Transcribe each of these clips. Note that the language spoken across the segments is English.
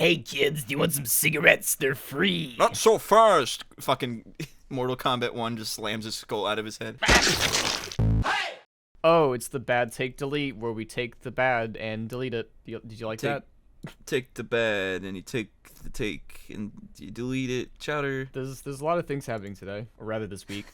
Hey kids, do you want some cigarettes? They're free. Not so fast! Fucking Mortal Kombat 1 just slams his skull out of his head. Oh, it's the bad take delete where we take the bad and delete it. Did you like that? Take the bad and you take the take and you delete it. Chowder. There's a lot of things happening today, or rather this week,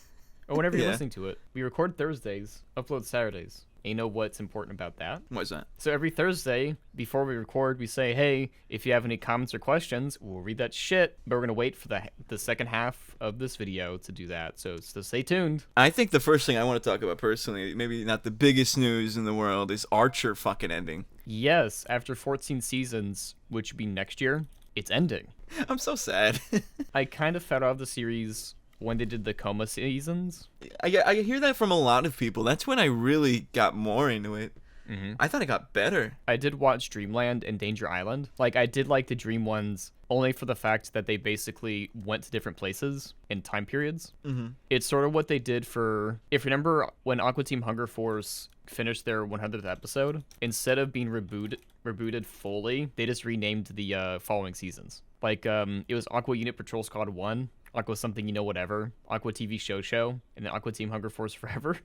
or whenever you're Yeah. listening to it. We record Thursdays, upload Saturdays. And you know what's important about that? What is that? So every Thursday, before we record, we say, hey, if you have any comments or questions, we'll read that shit. But we're going to wait for the second half of this video to do that. So stay tuned. I think the first thing I want to talk about personally, maybe not the biggest news in the world, is Archer fucking ending. Yes, after 14 seasons, which would be next year, it's ending. I'm so sad. I kind of fell out of the series when they did the coma seasons. I hear that from a lot of people. That's when I really got more into it. I thought it got better. I did watch Dreamland and Danger Island. Like, I did like the Dream ones only for the fact that they basically went to different places in time periods. It's sort of what they did for, if you remember when Aqua Team Hunger Force finished their 100th episode, instead of being rebooted fully, they just renamed the following seasons. Like, it was Aqua Unit Patrol Squad 1, Aqua Something You Know Whatever, Aqua TV Show, and then Aqua Team Hunger Force Forever.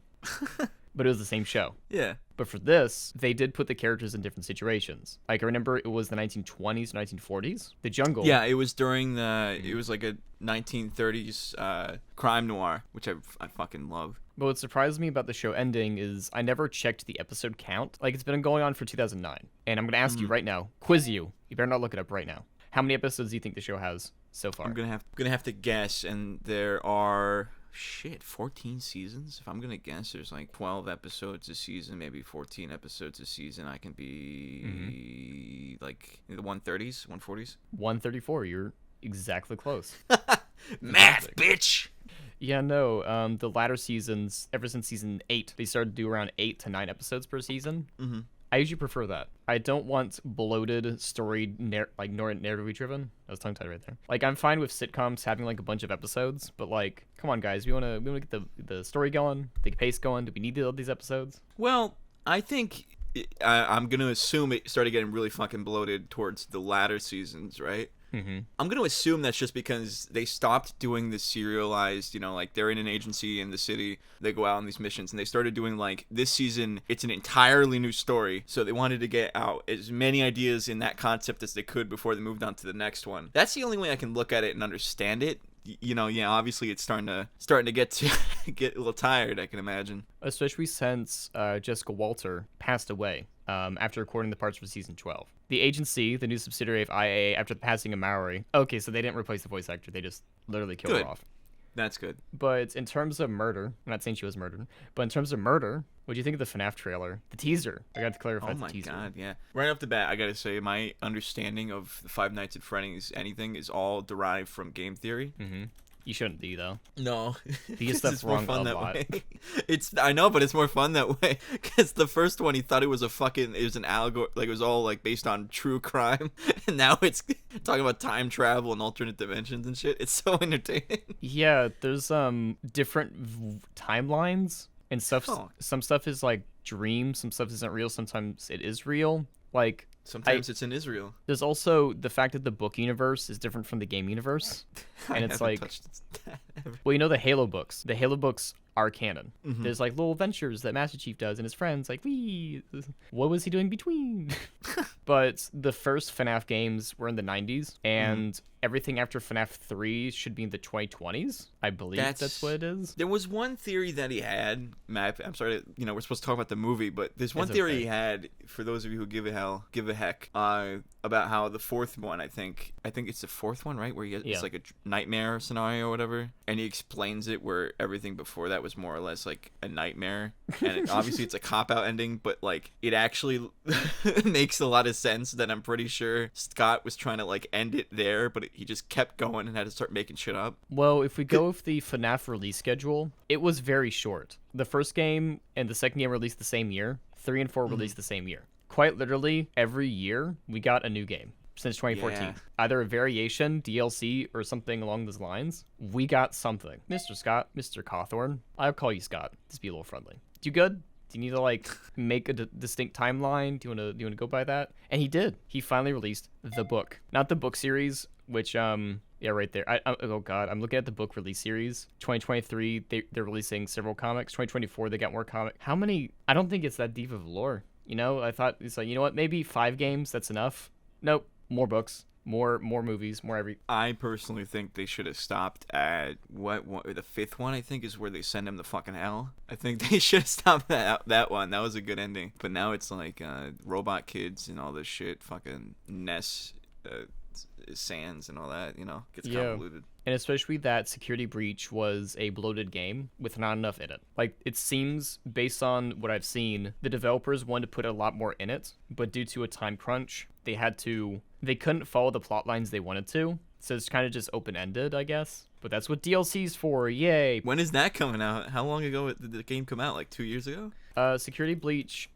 But it was the same show. Yeah. But for this, they did put the characters in different situations. Like, I remember it was the 1920s, 1940s. The jungle. Yeah, it was during the, it was like a 1930s crime noir, which I fucking love. But what surprised me about the show ending is I never checked the episode count. Like, it's been going on for 2009. And I'm going to ask you right now, quiz you. You better not look it up right now. How many episodes do you think the show has so far? I'm gonna have to guess, and there are 14 seasons. If I'm gonna guess, there's like 12 episodes a season, maybe 14 episodes a season. I can be like in the 130s, 140s. 134. You're exactly close. Math, bitch. Yeah, no. The latter seasons, ever since season 8, they started to do around 8 to 9 episodes per season. I usually prefer that. I don't want bloated, storied, narratively driven. I was tongue-tied right there. Like, I'm fine with sitcoms having like a bunch of episodes, but like, come on, guys, we wanna get the story going, the pace going. Do we need all these episodes? Well, I think I'm gonna assume it started getting really fucking bloated towards the latter seasons, right? I'm going to assume that's just because they stopped doing the serialized, you know, like they're in an agency in the city, they go out on these missions, and they started doing like this season, it's an entirely new story. So they wanted to get out as many ideas in that concept as they could before they moved on to the next one. That's the only way I can look at it and understand it. You know, yeah, obviously it's starting to get a little tired, I can imagine. Especially since Jessica Walter passed away after recording the parts for season 12. The agency, the new subsidiary of IA, after the passing of Maori. Okay, so they didn't replace the voice actor; they just literally killed her off. That's good. But in terms of murder, I'm not saying she was murdered, but in terms of murder, what do you think of the FNAF trailer? The teaser. I got to clarify the teaser. Oh my god, yeah. Right off the bat, I gotta say, my understanding of the Five Nights at Freddy's anything is all derived from game theory. You shouldn't be, though. No. You get stuff wrong a lot. Way. I know, but it's more fun that way. Because the first one, he thought it was an allegory, like it was all like based on true crime. And now it's talking about time travel and alternate dimensions and shit. It's so entertaining. Yeah, there's different timelines and stuff. Some stuff is like dream, some stuff isn't real, sometimes it is real. Like, sometimes it's in Israel. There's also the fact that the book universe is different from the game universe. And it's like, well, you know the Halo books. The Halo books are canon. There's like little adventures that Master Chief does and his friends. Like, what was he doing between? But the first FNAF games were in the 90s, and everything after FNAF 3 should be in the 2020s. I believe that's what it is. There was one theory that he had, Matt. I'm sorry, we're supposed to talk about the movie, but there's one theory he had, for those of you who give a heck, about how the fourth one, I think it's the fourth one, right? Where it's like a nightmare scenario or whatever. And he explains it where everything before that was more or less like a nightmare. And obviously it's a cop-out ending, but like it actually makes a lot of sense that I'm pretty sure Scott was trying to like end it there, but he just kept going and had to start making shit up. Well, if we go with the FNAF release schedule, it was very short. The first game and the second game released the same year. 3 and 4 released the same year. Quite literally, every year, we got a new game since 2014. Yeah. Either a variation, DLC, or something along those lines. We got something. Mr. Scott, Mr. Cawthorn. I'll call you Scott. Just be a little friendly. You good? Do you need to like make a distinct timeline? Do you want to go by that? And he did. He finally released the book, not the book series, which yeah, right there. Oh god, I'm looking at the book release series. 2023, they're releasing several comics. 2024, they got more comics. How many? I don't think it's that deep of lore. You know, I thought it's like, you know what? Maybe 5 games. That's enough. Nope. More books. More movies, more every. I personally think they should have stopped at the 5th one. I think is where they send him to fucking hell. I think they should have stopped that one. That was a good ending. But now it's like robot kids and all this shit. Fucking Ness, Sans and all that. You know, gets convoluted. And especially that Security Breach was a bloated game with not enough in it. Like, it seems, based on what I've seen, the developers wanted to put a lot more in it, but due to a time crunch, they couldn't follow the plot lines they wanted to. So it's kind of just open-ended, I guess. But that's what DLC's for, yay! When is that coming out? How long ago did the game come out? Like 2 years ago? Security Breach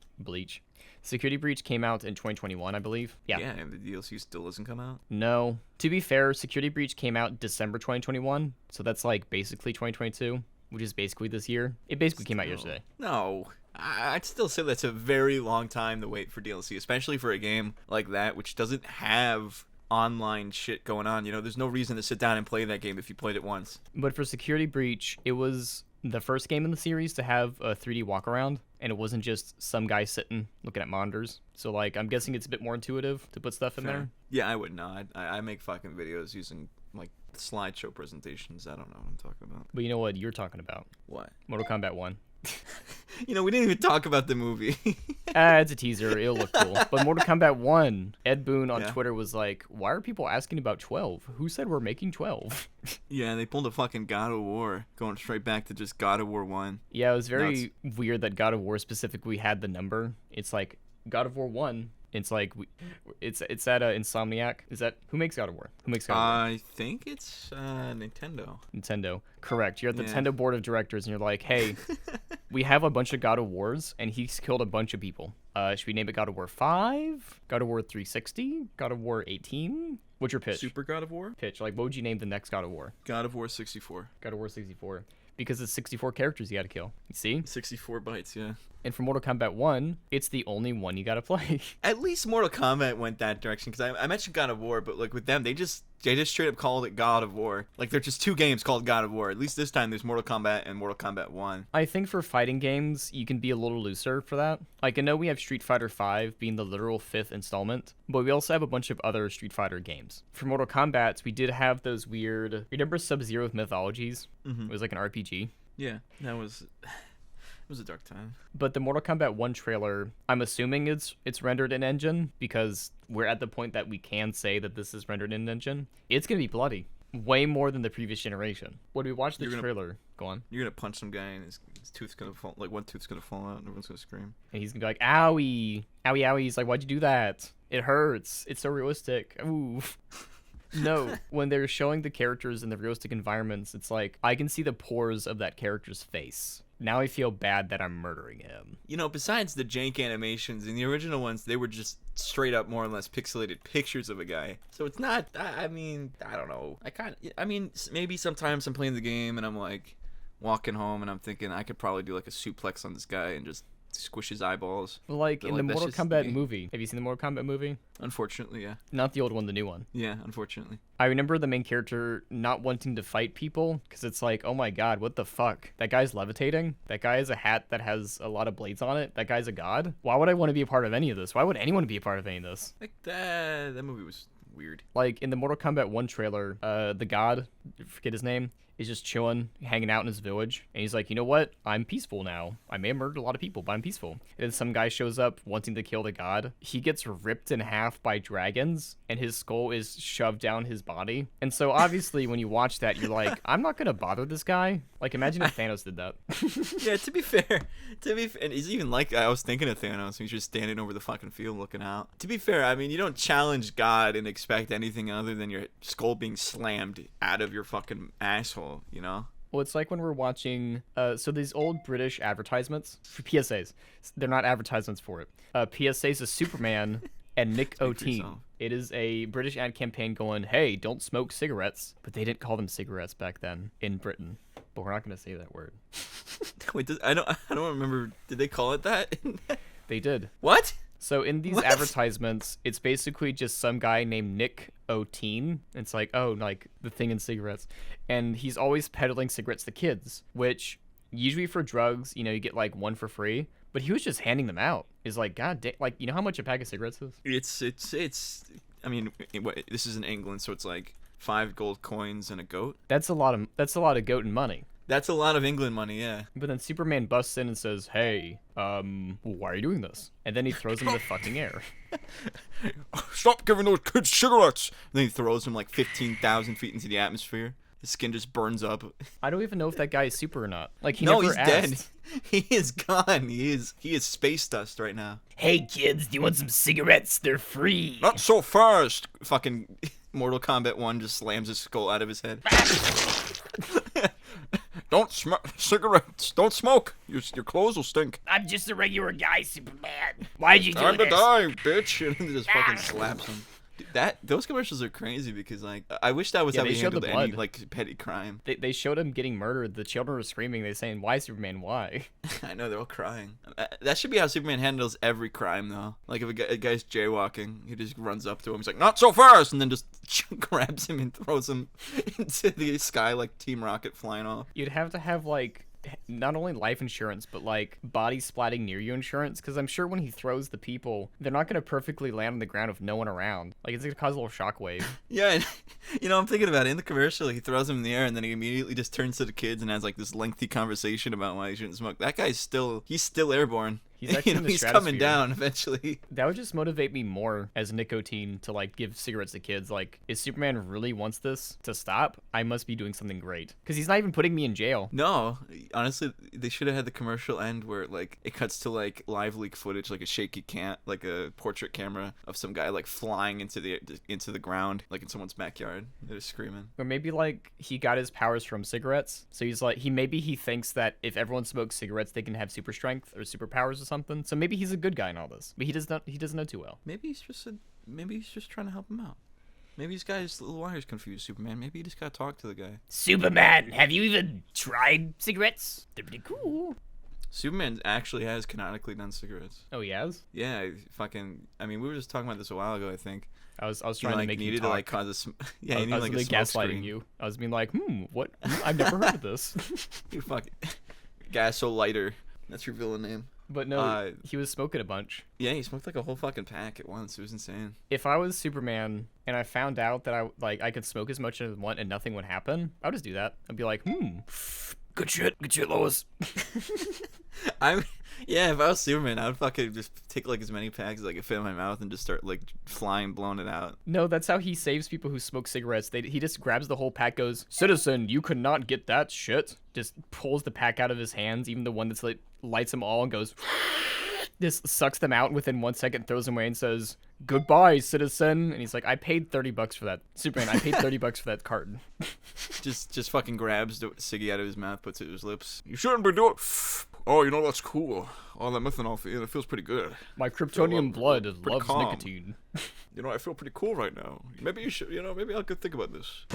came out in 2021, I believe. Yeah, and the DLC still doesn't come out? No. To be fair, Security Breach came out December 2021, so that's like basically 2022, which is basically this year. It basically came out yesterday. No. I'd still say that's a very long time to wait for DLC, especially for a game like that, which doesn't have online shit going on. You know, there's no reason to sit down and play that game if you played it once. But for Security Breach, it was the first game in the series to have a 3D walk around, and it wasn't just some guy sitting looking at monitors. So like, I'm guessing it's a bit more intuitive to put stuff in there. Yeah, I would not. I make fucking videos using like slideshow presentations. I don't know what I'm talking about. But you know what you're talking about? What? Mortal Kombat 1. You know, we didn't even talk about the movie. It's a teaser. It'll look cool. But Mortal Kombat 1, Ed Boon on Twitter was like, why are people asking about 12? Who said we're making 12? Yeah, they pulled a fucking God of War, going straight back to just God of War 1. Yeah, it was very weird that God of War specifically had the number. It's like, God of War 1. It's like, it's at Insomniac. Is that, who makes God of War? Who makes God of War? I think it's Nintendo. Nintendo. Correct. You're at the Nintendo board of directors, and you're like, hey, we have a bunch of God of Wars, and he's killed a bunch of people. Should we name it God of War 5? God of War 360? God of War 18? What's your pitch? Super God of War? Pitch. Like, what would you name the next God of War? God of War 64. God of War 64. Because it's 64 characters you gotta kill. You see? 64 bytes, yeah. And for Mortal Kombat 1, it's the only one you gotta play. At least Mortal Kombat went that direction, because I mentioned God of War, but like with them, they just straight up called it God of War. Like, they're just 2 games called God of War. At least this time, there's Mortal Kombat and Mortal Kombat 1. I think for fighting games, you can be a little looser for that. Like, I know we have Street Fighter V being the literal 5th installment, but we also have a bunch of other Street Fighter games. For Mortal Kombat, we did have those weird... Remember Sub-Zero with Mythologies? Mm-hmm. It was like an RPG. Yeah, that was... It was a dark time. But the Mortal Kombat 1 trailer, I'm assuming it's rendered in engine, because we're at the point that we can say that this is rendered in engine. It's going to be bloody. Way more than the previous generation. When we watch the trailer, go on. You're going to punch some guy and his tooth's going to fall, like one tooth's going to fall out and everyone's going to scream. And he's going to be like, owie, owie, owie. He's like, why'd you do that? It hurts. It's so realistic. Ooh. No, when they're showing the characters in the realistic environments, it's like, I can see the pores of that character's face. Now I feel bad that I'm murdering him. You know, besides the jank animations, in the original ones, they were just straight up more or less pixelated pictures of a guy. So it's not, I mean, I don't know. Maybe sometimes I'm playing the game and I'm like walking home and I'm thinking I could probably do like a suplex on this guy and just squish his eyeballs. Like in the Mortal Kombat movie. Have you seen the Mortal Kombat movie? Unfortunately, yeah. Not the old one, the new one. Yeah, unfortunately. I remember the main character not wanting to fight people because it's like, oh my god, what the fuck? That guy's levitating. That guy has a hat that has a lot of blades on it. That guy's a god. Why would I want to be a part of any of this? Why would anyone be a part of any of this? Like that movie was weird. Like in the Mortal Kombat 1 trailer, the god, forget his name, is just chilling, hanging out in his village, and he's like, you know what? I'm peaceful now. I may have murdered a lot of people, but I'm peaceful. And then some guy shows up wanting to kill the god. He gets ripped in half by dragons, and his skull is shoved down his body. And so obviously when you watch that, you're like, I'm not gonna bother this guy. Like, imagine if Thanos did that. Yeah, to be fair, and he's even like, I was thinking of Thanos, he's just standing over the fucking field looking out. To be fair, I mean, you don't challenge God and expect anything other than your skull being slammed out of your fucking asshole. You know? Well, it's like when we're watching, so these old British advertisements, for PSAs, they're not advertisements for it. PSAs of Superman, and Speak for yourself. nicotine. It is a British ad campaign going, hey, don't smoke cigarettes. But they didn't call them cigarettes back then in Britain. But we're not going to say that word. Wait, I don't remember. Did they call it that? They did. What? So in these What? advertisements, it's basically just some guy named Nick O'Teen. It's like, oh, like the thing in cigarettes. And he's always peddling cigarettes to kids, which usually for drugs, you know, you get like one for free. But he was just handing them out. It's like, god damn, like, you know how much a pack of cigarettes is? It's. I mean, this is in England, so it's like 5 gold coins and a goat. That's a lot of goat and money. That's a lot of England money, yeah. But then Superman busts in and says, hey, why are you doing this? And then he throws him in the fucking air. Stop giving those kids cigarettes! And then he throws him like 15,000 feet into the atmosphere. His skin just burns up. I don't even know if that guy is super or not. Like, he No, never he's asked. dead. He is gone. He is space dust right now. Hey, kids, do you want some cigarettes? They're free. Not so fast! Fucking Mortal Kombat 1 just slams his skull out of his head. Don't cigarettes. Don't smoke. Your clothes will stink. I'm just a regular guy, Superman. Why'd you do Time to this? die, bitch! And then just fucking slaps him. Dude, those commercials are crazy because like I wish that was Yeah, how they we showed the handled any blood. like petty crime. They showed him getting murdered. The children were screaming. They're saying, why, Superman, why? I know, they're all crying. That should be how Superman handles every crime though. Like if a guy's jaywalking, he just runs up to him. He's like, not so fast, and then just grabs him and throws him into the sky like Team Rocket flying off. You'd have to have, like, not only life insurance, but, like, body splatting near you insurance, because I'm sure when he throws the people, they're not going to perfectly land on the ground with no one around. Like, it's going to cause a little shockwave. Yeah, and, you know, I'm thinking about it. In the commercial, he throws him in the air, and then he immediately just turns to the kids and has like this lengthy conversation about why he shouldn't smoke. That guy's still airborne. He's actually in the he's coming stratosphere. down eventually. That would just motivate me more as nicotine to, like, give cigarettes to kids. Like, if Superman really wants this to stop, I must be doing something great. Because he's not even putting me in jail. No, honestly, they should have had the commercial end where like it cuts to like live leak footage, like a shaky like a portrait camera of some guy like flying into the ground, like in someone's backyard. They're screaming. Or maybe, like, he got his powers from cigarettes. So he's like, he thinks that if everyone smokes cigarettes, they can have super strength or superpowers or something. So maybe he's a good guy in all this. But he doesn't know too well. Maybe he's just trying to help him out. Maybe this guy's little wires confused Superman. Maybe you just gotta talk to the guy. Superman, have you even tried cigarettes? They're pretty cool. Superman actually has canonically done cigarettes. Oh, he has? Yeah, I mean, we were just talking about this a while ago, I think. I was He trying like to make you needed talk. to like cause a yeah, I he needed was like a really smoke gaslighting screen. you. I was being like, what? I've never heard of this. You fucking Gasolighter. That's your villain name. But no, he was smoking a bunch. Yeah, he smoked like a whole fucking pack at once. It was insane. If I was Superman and I found out that I could smoke as much as I want and nothing would happen, I would just do that. I'd be like, Good shit, Lois. Yeah, if I was Superman, I would fucking just take like as many packs as I could fit in my mouth and just start like flying, blowing it out. No, that's how he saves people who smoke cigarettes. He just grabs the whole pack, goes, "Citizen, you could not get that shit." Just pulls the pack out of his hands, even the one that's like lights them all, and goes, just sucks them out within 1 second, throws them away, and says, "Goodbye, citizen." And he's like, "I paid $30 for that, Superman. I paid $30 for that carton." Just fucking grabs the ciggy out of his mouth, puts it to his lips. You shouldn't be doing. Oh, you know that's cool. All that methanol, it feels pretty good. My Kryptonian blood loves calm. nicotine. You know, I feel pretty cool right now. Maybe you should. You know, maybe I could think about this.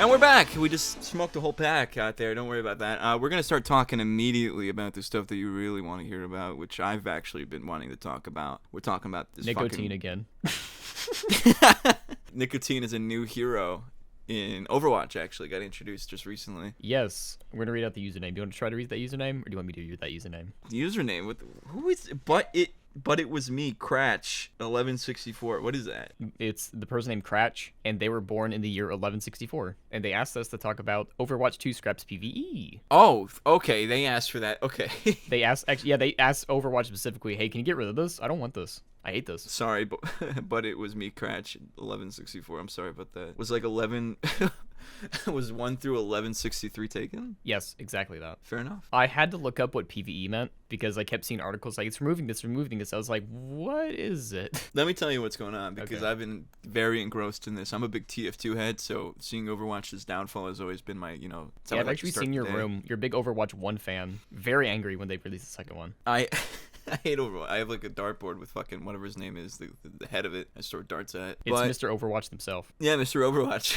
And we're back. We just smoked a whole pack out there. Don't worry about that. We're going to start talking immediately about the stuff that you really want to hear about, which I've actually been wanting to talk about. We're talking about this Nicotine again. Nicotine is a new hero in Overwatch, actually. Got introduced just recently. Yes. We're going to read out the username. Do you want to try to read that username, or do you want me to read that username? The username? Who is it? But it was me, Cratch, 1164. What is that? It's the person named Cratch, and they were born in the year 1164. And they asked us to talk about Overwatch 2 Scraps PvE. Oh, okay. They asked for that. Okay. They asked Overwatch specifically, hey, can you get rid of this? I don't want this. I hate this. Sorry, but it was me, Cratch, 1164. I'm sorry about that. Was like 11 Was 1 through 1163 taken? Yes, exactly that. Fair enough. I had to look up what PvE meant because I kept seeing articles like it's removing this. I was like, what is it? Let me tell you what's going on because Okay. I've been very engrossed in this. I'm a big TF2 head, so seeing Overwatch's downfall has always been my, it's how Yeah, I I've like to actually start seen the your day. room. You're a big Overwatch 1 fan. Very angry when they released the second one. I hate Overwatch. I have like a dartboard with fucking whatever his name is, the head of it. I store darts at. It's Mr. Overwatch himself. Yeah, Mr. Overwatch.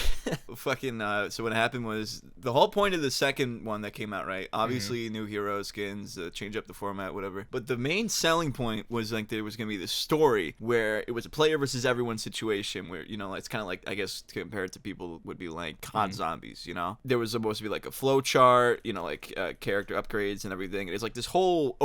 Fucking. So what happened was the whole point of the second one that came out, right? Obviously, new hero skins, change up the format, whatever. But the main selling point was like there was gonna be this story where it was a player versus everyone situation, where it's kind of like, I guess compared to people would be like COD Zombies. There was supposed to be like a flow chart, like character upgrades and everything. And it's like this whole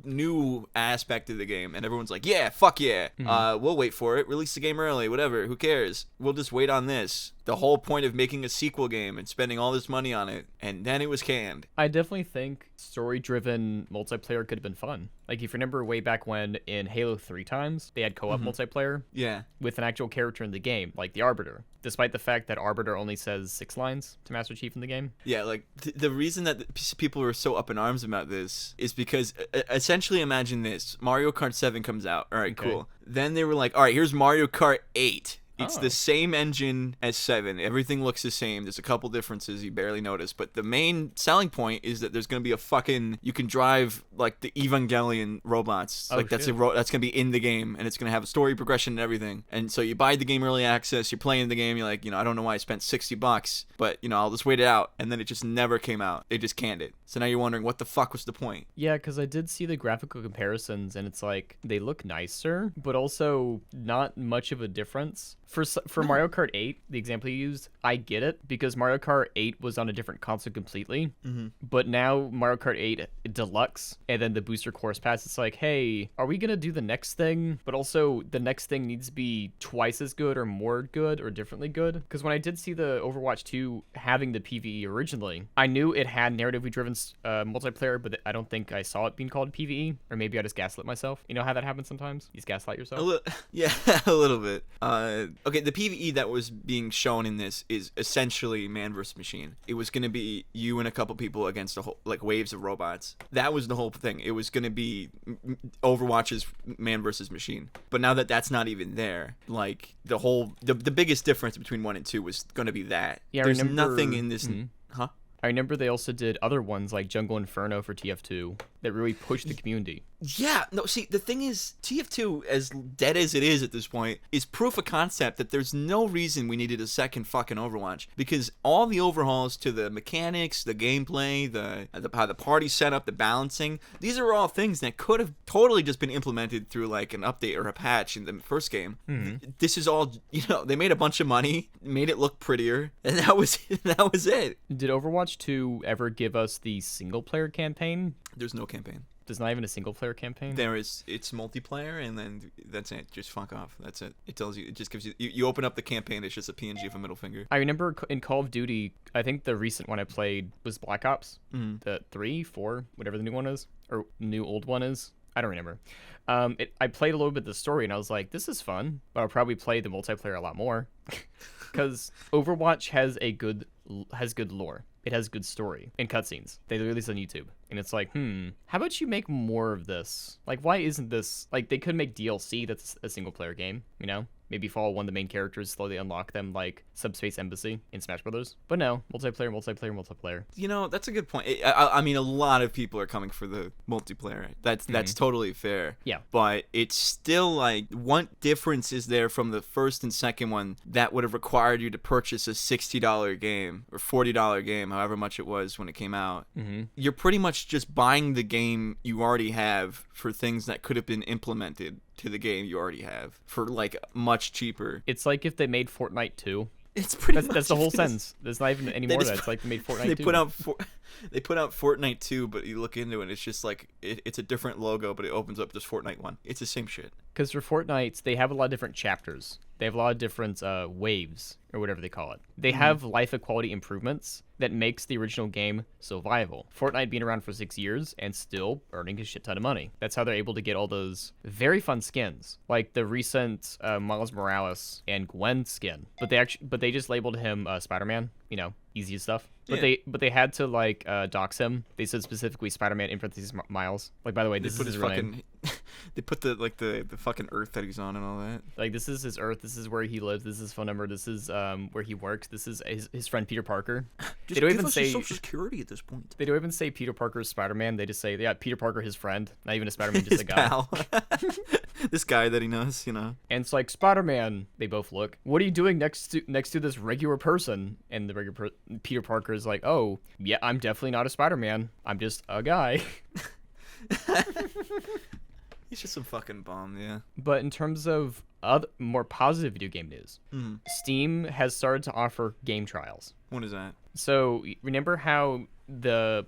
new aspect of the game, and everyone's like, yeah, fuck yeah, we'll wait for it, release the game early, whatever, who cares, we'll just wait on this. The whole point of making a sequel game and spending all this money on it, and then it was canned. I definitely think story-driven multiplayer could have been fun. Like, if you remember way back when in Halo 3 times, they had co-op multiplayer Yeah. with an actual character in the game, like the Arbiter, despite the fact that Arbiter only says 6 lines to Master Chief in the game. Yeah, like the reason that people are so up in arms about this is because essentially imagine this. Mario Kart 7 comes out. All right, Okay. cool. Then they were like, all right, here's Mario Kart 8. It's Oh. the same engine as 7. Everything looks the same. There's a couple differences you barely notice. But the main selling point is that there's going to be you can drive like the Evangelion robots. Oh, like that's shit. that's going to be in the game. And it's going to have a story progression and everything. And so you buy the game early access. You're playing the game. You're like, I don't know why I spent $60. But, I'll just wait it out. And then it just never came out. They just canned it. So now you're wondering, what the fuck was the point? Yeah, because I did see the graphical comparisons, and it's like, they look nicer, but also not much of a difference. For Mario Kart 8, the example you used, I get it, because Mario Kart 8 was on a different console completely. But now Mario Kart 8 Deluxe, and then the Booster Course Pass, it's like, hey, are we going to do the next thing? But also, the next thing needs to be twice as good or more good or differently good. Because when I did see the Overwatch 2 having the PvE originally, I knew it had narratively driven multiplayer, but I don't think I saw it being called PvE. Or maybe I just gaslit myself. You know how that happens sometimes? You just gaslight yourself? Yeah, a little bit. Okay, the PvE that was being shown in this is essentially man versus machine. It was going to be you and a couple people against a whole, like, waves of robots. That was the whole thing. It was going to be Overwatch's man versus machine. But now that that's not even there, like, the biggest difference between 1 and 2 was going to be that. Yeah, I There's remember- nothing in this. Huh? I remember they also did other ones like Jungle Inferno for TF2 that really pushed the community. Yeah, no, see, the thing is, TF2, as dead as it is at this point, is proof of concept that there's no reason we needed a second fucking Overwatch, because all the overhauls to the mechanics, the gameplay, how the party's set up, the balancing, these are all things that could have totally just been implemented through, like, an update or a patch in the first game. This is all, they made a bunch of money, made it look prettier, and that was it. Did Overwatch 2 ever give us the single-player campaign? There's no campaign. There's not even a single-player campaign? It's multiplayer, and then that's it. Just fuck off. That's it. It tells you. It just gives you. You open up the campaign. It's just a PNG of a middle finger. I remember in Call of Duty, I think the recent one I played was Black Ops. The 3, 4, whatever the new one is, or new old one is. I don't remember. I played a little bit of the story, and I was like, this is fun, but I'll probably play the multiplayer a lot more. Because Overwatch has good lore. It has good story and cutscenes. They release on YouTube. And it's like, how about you make more of this? Like, why isn't this... Like, they could make DLC that's a single-player game, Maybe follow one of the main characters, slowly unlock them like Subspace Embassy in Smash Brothers. But no, multiplayer. That's a good point. I mean, a lot of people are coming for the multiplayer. That's totally fair. Yeah. But it's still like, what difference is there from the first and second one that would have required you to purchase a $60 game or $40 game, however much it was when it came out? You're pretty much just buying the game you already have for things that could have been implemented to the game you already have for like much cheaper. It's like if they made Fortnite 2. It's pretty much That's the whole this. sentence. There's not even any more of that. It's like they made Fortnite 2. They put out They put out Fortnite 2, but you look into it, it's just like it's a different logo, but it opens up just Fortnite 1. It's the same shit. Because for Fortnite, they have a lot of different chapters. They have a lot of different waves, or whatever they call it. They have life equality improvements that makes the original game so viable. Fortnite being around for 6 years and still earning a shit ton of money. That's how they're able to get all those very fun skins, like the recent Miles Morales and Gwen skin. But they just labeled him Spider-Man. You know, easy stuff. But they had to like dox him. They said specifically Spider-Man in parentheses Miles. Like, by the way, this is his real name. They put the fucking Earth that he's on and all that. Like, this is his Earth. This is where he lives. This is his phone number. This is where he works. This is his friend Peter Parker. Just give us his social security at this point. They don't even say Peter Parker is Spider-Man. They just say, yeah, Peter Parker, his friend. Not even a Spider-Man, just His a guy. pal. This guy that he knows, you know. And it's like, Spider-Man. They both look. What are you doing next to this regular person? And the Peter Parker is like, oh, yeah, I'm definitely not a Spider-Man. I'm just a guy. He's just some fucking bum, yeah. But in terms of other more positive video game news, Steam has started to offer game trials. What is that? So remember how the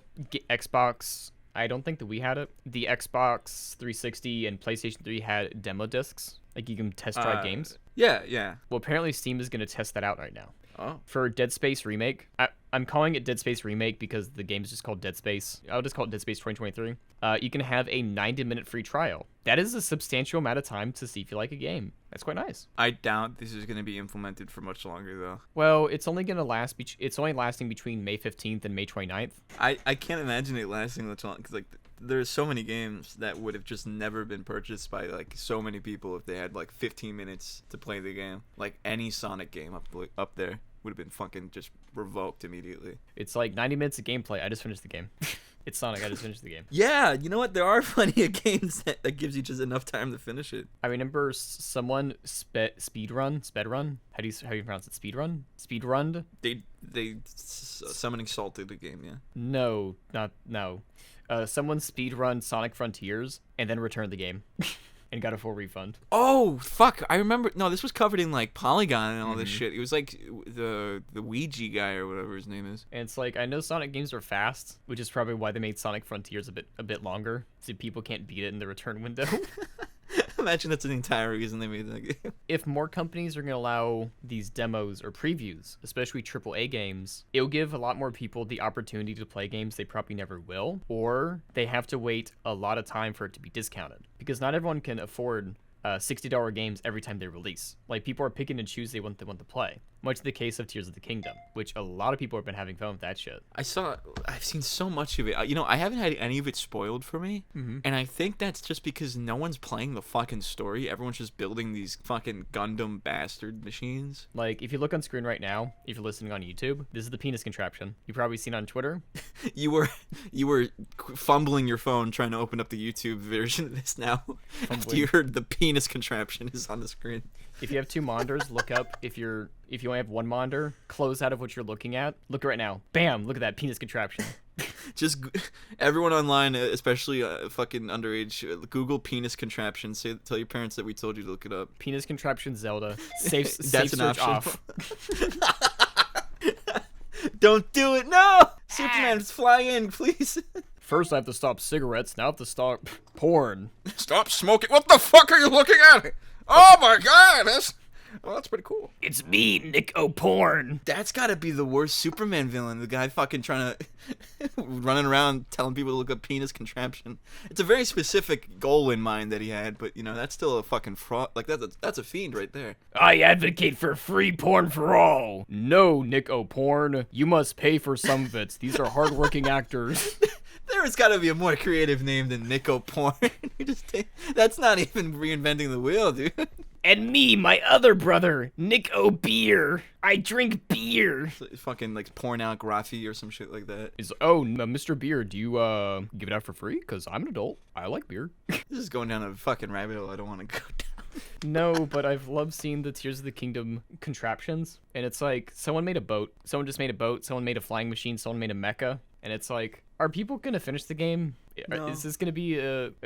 Xbox, I don't think that we had it, the Xbox 360 and PlayStation 3 had demo discs? Like, you can test drive games? Yeah. Well, apparently Steam is going to test that out right now. Oh. For Dead Space Remake. I'm calling it Dead Space Remake because the game's just called Dead Space. I'll just call it Dead Space 2023. You can have a 90-minute free trial. That is a substantial amount of time to see if you like a game. That's quite nice. I doubt this is going to be implemented for much longer, though. Well, it's only going to last. It's only lasting between May 15th and May 29th. I can't imagine it lasting much long because, like, there's so many games that would have just never been purchased by, like, so many people if they had, like, 15 minutes to play the game. Like, any Sonic game up there would have been fucking just revoked immediately. It's like 90 minutes of gameplay. I just finished the game. It's Sonic. I just finished the game. Yeah, you know what? There are plenty of games that gives you just enough time to finish it. I remember someone speedrun. How do you pronounce it? Speedrun. They summoning salted the game, yeah. No. Someone speedrun Sonic Frontiers and then returned the game. And got a full refund. Oh, fuck. I remember. No, this was covered in, like, Polygon and all this shit. It was, like, the Ouija guy or whatever his name is. And it's like, I know Sonic games are fast, which is probably why they made Sonic Frontiers a bit longer, so people can't beat it in the return window. Imagine that's the entire reason they made that game. If more companies are going to allow these demos or previews, especially AAA games, it'll give a lot more people the opportunity to play games they probably never will, or they have to wait a lot of time for it to be discounted. Because not everyone can afford $60 games every time they release. Like, people are picking and choose they want to play. Much the case of Tears of the Kingdom, which a lot of people have been having fun with that shit. I've seen so much of it. You know, I haven't had any of it spoiled for me, and I think that's just because no one's playing the fucking story. Everyone's just building these fucking Gundam bastard machines. Like, if you look on screen right now, if you're listening on YouTube, this is the penis contraption. You've probably seen on Twitter. You were fumbling your phone trying to open up the YouTube version of this now. After you heard the penis contraption is on the screen. If you have two monitors, look up. If you only have one monitor, close out of what you're looking at. Look right now. Bam! Look at that penis contraption. Just everyone online, especially fucking underage, Google penis contraption. Tell your parents that we told you to look it up. Penis contraption Zelda. Safe That's search an option. off. Don't do it! No! Superman, fly in, please. First, I have to stop cigarettes. Now I have to stop porn. Stop smoking. What the fuck are you looking at? Oh my god, that's pretty cool. It's me, Nick O'Porn. That's gotta be the worst Superman villain. The guy fucking trying to running around telling people to look up penis contraption. It's a very specific goal in mind that he had, but you know that's still a fucking fraud. Like that's a fiend right there. I advocate for free porn for all. No, Nick O'Porn, you must pay for some of it. These are hardworking actors. There's got to be a more creative name than Nick O'Porn. That's not even reinventing the wheel, dude. And me, my other brother, Nick O'Beer. I drink beer. It's fucking like pouring out Graffi or some shit like that. Mr. Beer, do you give it out for free? Because I'm an adult. I like beer. This is going down a fucking rabbit hole I don't want to go down. No, but I've loved seeing the Tears of the Kingdom contraptions. And it's like, someone made a boat. Someone just made a boat. Someone made a flying machine. Someone made a mecha. And it's like, are people going to finish the game? No. Is this gonna be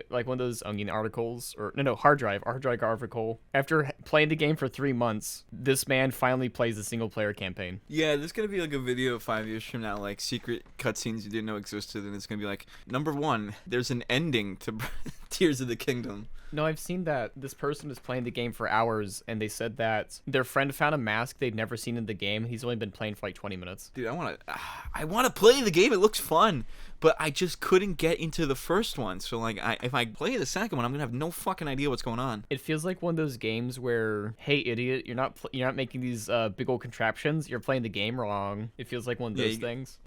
like one of those Onion articles or no hard drive article? After playing the game for 3 months, this man finally plays the single player campaign. Yeah, there's gonna be like a video 5 years from now, like secret cutscenes you didn't know existed, and it's gonna be like, number 1, there's an ending to Tears of the Kingdom. No, I've seen that. This person was playing the game for hours, and they said that their friend found a mask they'd never seen in the game. He's only been playing for like 20 minutes. Dude, I wanna play the game. It looks fun, but I just couldn't get into the first one. So like, if I play the second one, I'm gonna have no fucking idea what's going on. It feels like one of those games where, hey idiot, you're not making these big old contraptions. You're playing the game wrong. It feels like one of those things.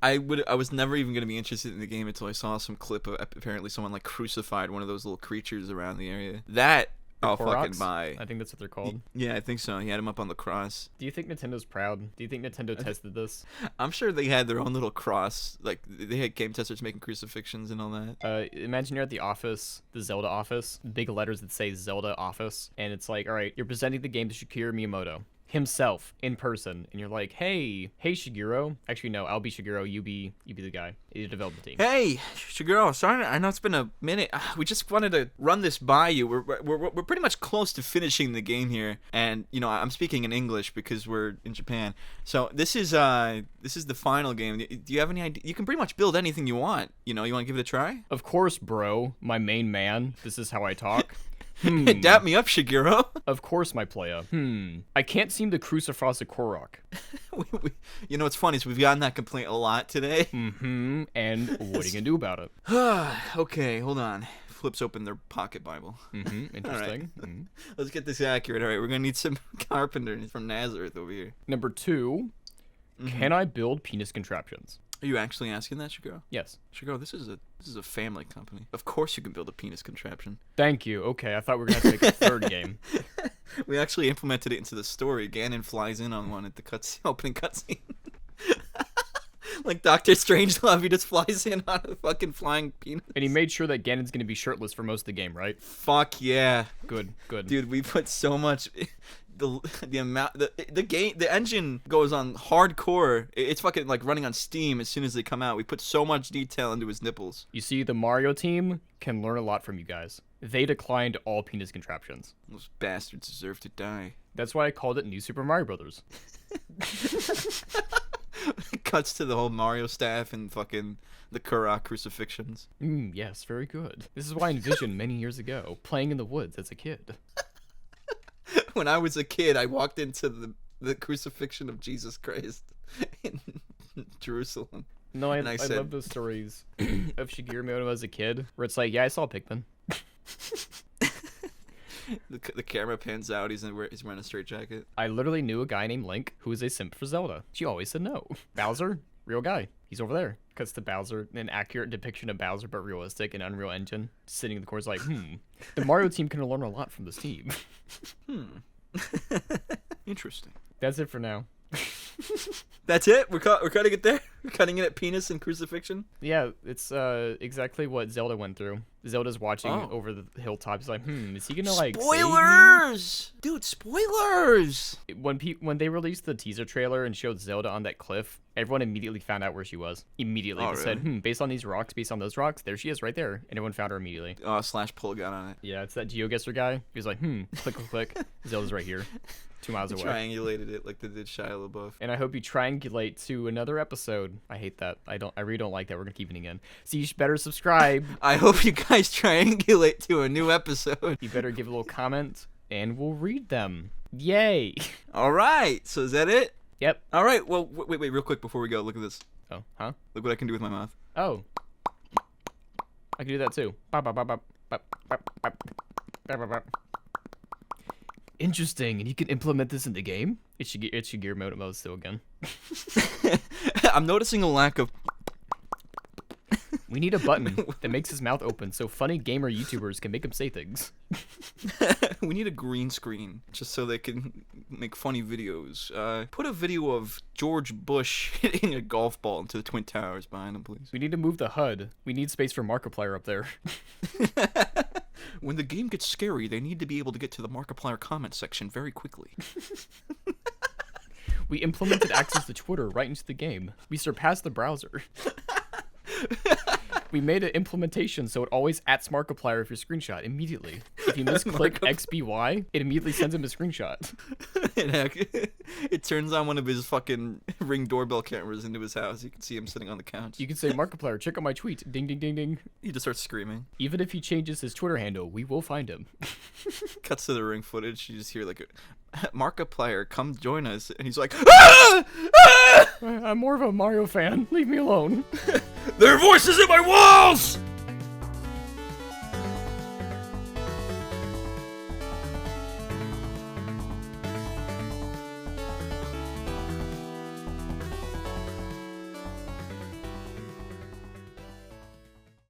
I was never even gonna be interested in the game until I saw some clip of apparently someone like crucified one of those little creatures around the area. That I'll fucking buy. I think that's what they're called. Yeah, I think so. He had him up on the cross. Do you think Nintendo's proud? Do you think Nintendo tested this? I'm sure they had their own little cross. Like, they had game testers making crucifixions and all that. Imagine you're at the office, the Zelda office, big letters that say Zelda office, and it's like, all right, you're presenting the game to Shigeru Miyamoto himself in person, and you're like, hey Shigeru. Actually, no, I'll be Shigeru. You be the guy. You develop the team. Hey Shigeru, sorry, I know it's been a minute. We just wanted to run this by you. We're pretty much close to finishing the game here, and you know I'm speaking in English because we're in Japan. So this is the final game. Do you have any idea? You can pretty much build anything you want. You know, you want to give it a try? Of course, bro. My main man. This is how I talk. Dap me up, Shigeru. Of course, my playa. I can't seem to crucify a Korok. You know what's funny is we've gotten that complaint a lot today. And what are you gonna do about it? Okay, hold on. Flips open their pocket Bible. Interesting. Right. Let's get this accurate. All right, we're gonna need some carpenters from Nazareth over here. Number 2, can I build penis contraptions? Are you actually asking that, Shigeru? Yes. Shigeru, this is a family company. Of course you can build a penis contraption. Thank you. Okay, I thought we were gonna have to make a third game. We actually implemented it into the story. Ganon flies in on one at the opening cutscene. Like Doctor Strangelove, he just flies in on a fucking flying penis. And he made sure that Ganon's gonna be shirtless for most of the game, right? Fuck yeah. Good. Dude, we put so much. The engine goes on hardcore. It's fucking like running on Steam as soon as they come out. We put so much detail into his nipples. You see, the Mario team can learn a lot from you guys. They declined all penis contraptions. Those bastards deserve to die. That's why I called it New Super Mario Brothers. Cuts to the whole Mario staff and fucking the Korok crucifixions. Yes, very good. This is what I envisioned many years ago, playing in the woods as a kid. When I was a kid, I walked into the crucifixion of Jesus Christ in Jerusalem. No, I said, love those stories of Shigeru Miyamoto as a kid, where it's like, yeah, I saw Pikmin. The camera pans out. He's wearing a straitjacket. I literally knew a guy named Link who was a simp for Zelda. She always said no. Bowser, real guy. He's over there. Cuts to Bowser, an accurate depiction of Bowser, but realistic, in Unreal Engine. Sitting in the corner like, the Mario team can learn a lot from this team. Interesting. That's it for now. That's it? We're cutting it there? We're cutting it at penis and crucifixion? Yeah, it's exactly what Zelda went through. Zelda's watching over the hilltop. He's like, is he gonna like spoilers? Dude, spoilers! When they released the teaser trailer and showed Zelda on that cliff, everyone immediately found out where she was. Immediately. They said, based on these rocks, based on those rocks, there she is right there. And everyone found her immediately. Slash pull gun on it. Yeah, it's that GeoGuessr guy. He was like, click. Zelda's right here. 2 miles away. Triangulated it like they did Shia LaBeouf. And I hope you triangulate to another episode. I hate that. I really don't like that. We're gonna keep it again. So you better subscribe. I hope you guys triangulate to a new episode. You better give a little comment, and we'll read them. Yay! All right. So is that it? Yep. All right. Well, wait, real quick before we go. Look at this. Oh, huh? Look what I can do with my mouth. Oh. I can do that too. Interesting, and you can implement this in the game? It should Shigeru Miyamoto still again. I'm noticing a lack of... We need a button that makes his mouth open so funny gamer YouTubers can make him say things. We need a green screen just so they can make funny videos. Put a video of George Bush hitting a golf ball into the Twin Towers behind him, please. We need to move the HUD. We need space for Markiplier up there. When the game gets scary, they need to be able to get to the Markiplier comment section very quickly. We implemented access to Twitter right into the game. We surpassed the browser. We made an implementation so it always @s Markiplier if your screenshot immediately. If you misclick XBY, it immediately sends him a screenshot. It turns on one of his fucking Ring doorbell cameras into his house. You can see him sitting on the couch. You can say, Markiplier, check out my tweet. Ding, ding, ding, ding. He just starts screaming. Even if he changes his Twitter handle, we will find him. Cuts to the Ring footage. You just hear like, Markiplier, come join us. And he's like, ah! Ah! I'm more of a Mario fan. Leave me alone. There are voices in my walls!